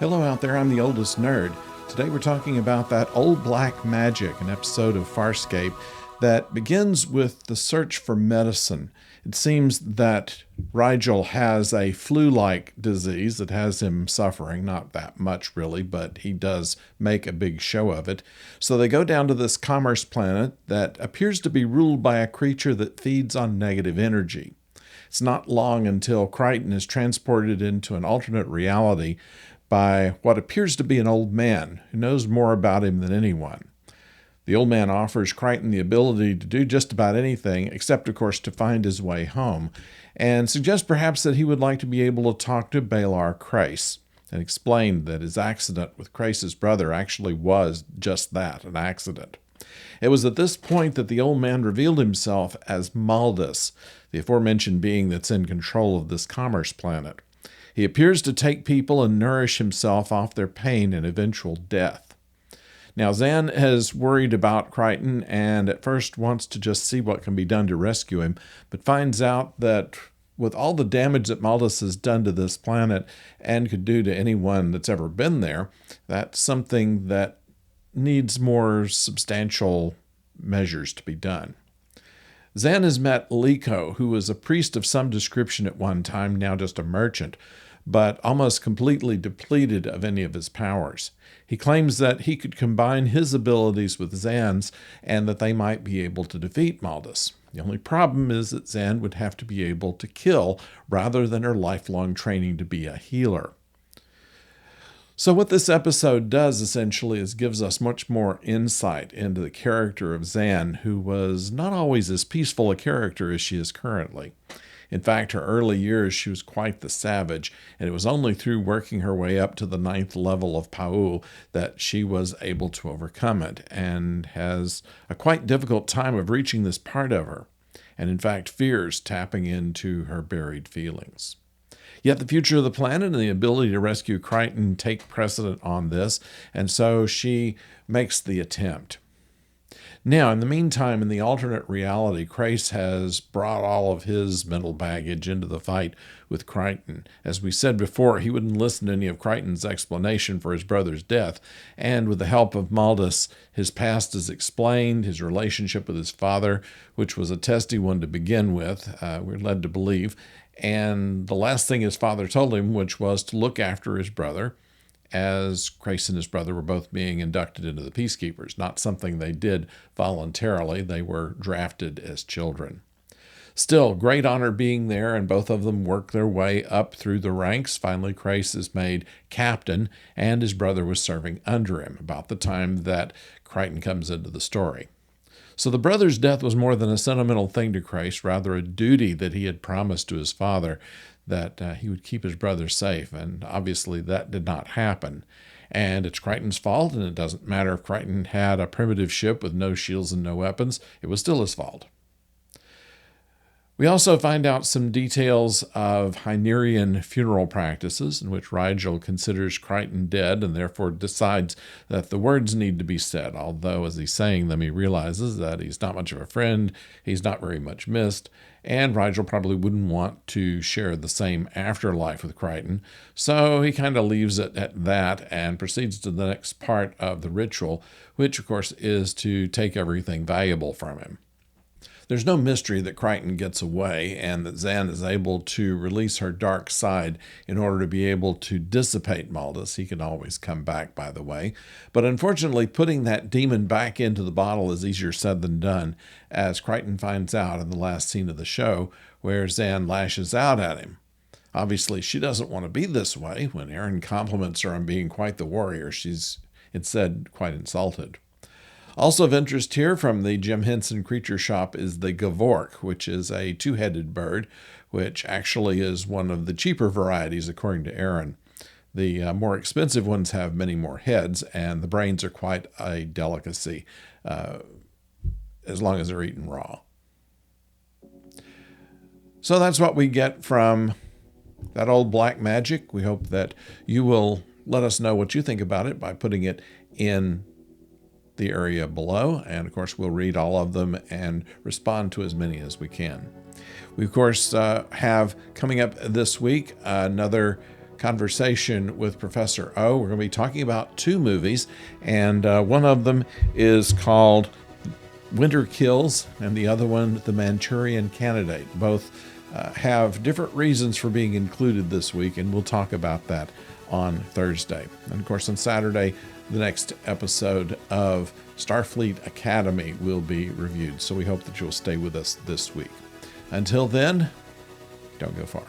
Hello out there, I'm the oldest nerd. Today we're talking about that old black magic, an episode of Farscape that begins with the search for medicine. It seems that Rigel has a flu-like disease that has him suffering, not that much really, but he does make a big show of it. So they go down to this commerce planet that appears to be ruled by a creature that feeds on negative energy. It's not long until Crichton is transported into an alternate reality by what appears to be an old man who knows more about him than anyone. The old man offers Crichton the ability to do just about anything, except, of course, to find his way home, and suggests perhaps that he would like to be able to talk to Balar Crace, and explain that his accident with Crace's brother actually was just that, an accident. It was at this point that the old man revealed himself as Maldus, the aforementioned being that's in control of this commerce planet. He appears to take people and nourish himself off their pain and eventual death. Now, Zan is worried about Crichton and at first wants to just see what can be done to rescue him, but finds out that with all the damage that Maldus has done to this planet and could do to anyone that's ever been there, that's something that needs more substantial measures to be done. Zan has met Liko, who was a priest of some description at one time, now just a merchant, but almost completely depleted of any of his powers. He claims that he could combine his abilities with Zan's and that they might be able to defeat Maldus. The only problem is that Zan would have to be able to kill rather than her lifelong training to be a healer. So what this episode does essentially is gives us much more insight into the character of Zan, who was not always as peaceful a character as she is currently. In fact, her early years, she was quite the savage, and it was only through working her way up to the 9th level of Paul that she was able to overcome it, and has a quite difficult time of reaching this part of her, and in fact fears tapping into her buried feelings. Yet the future of the planet and the ability to rescue Crichton take precedent on this, and so she makes the attempt. Now, in the meantime, in the alternate reality, Crace has brought all of his mental baggage into the fight with Crichton. As we said before, he wouldn't listen to any of Crichton's explanation for his brother's death, and with the help of Maldus, his past is explained, his relationship with his father, which was a testy one to begin with, we're led to believe, and the last thing his father told him, which was to look after his brother, as Crace and his brother were both being inducted into the Peacekeepers, not something they did voluntarily. They were drafted as children. Still, great honor being there, and both of them work their way up through the ranks. Finally, Crace is made captain, and his brother was serving under him about the time that Crichton comes into the story. So the brother's death was more than a sentimental thing to Crace, rather a duty that he had promised to his father, that he would keep his brother safe, and obviously that did not happen. And it's Crichton's fault, and it doesn't matter if Crichton had a primitive ship with no shields and no weapons, it was still his fault. We also find out some details of Hynerian funeral practices, in which Rigel considers Crichton dead and therefore decides that the words need to be said, although as he's saying them he realizes that he's not much of a friend, he's not very much missed, and Rigel probably wouldn't want to share the same afterlife with Crichton, so he kind of leaves it at that and proceeds to the next part of the ritual, which of course is to take everything valuable from him. There's no mystery that Crichton gets away and that Zan is able to release her dark side in order to be able to dissipate Maldus. He can always come back, by the way. But unfortunately, putting that demon back into the bottle is easier said than done, as Crichton finds out in the last scene of the show, where Zan lashes out at him. Obviously, she doesn't want to be this way. When Erin compliments her on being quite the warrior, she's instead quite insulted. Also of interest here from the Jim Henson Creature Shop is the Gavork, which is a two-headed bird, which actually is one of the cheaper varieties according to Erin. The more expensive ones have many more heads, and the brains are quite a delicacy, as long as they're eaten raw. So that's what we get from that old black magic. We hope that you will let us know what you think about it by putting it in the area below, and of course we'll read all of them and respond to as many as we can. We of course have coming up this week another conversation with Professor O. We're going to be talking about two movies, and one of them is called Winter Kills, and the other one, The Manchurian Candidate. Both have different reasons for being included this week, and we'll talk about that on Thursday. And of course, on Saturday, the next episode of Starfleet Academy will be reviewed. So we hope that you'll stay with us this week. Until then, don't go far.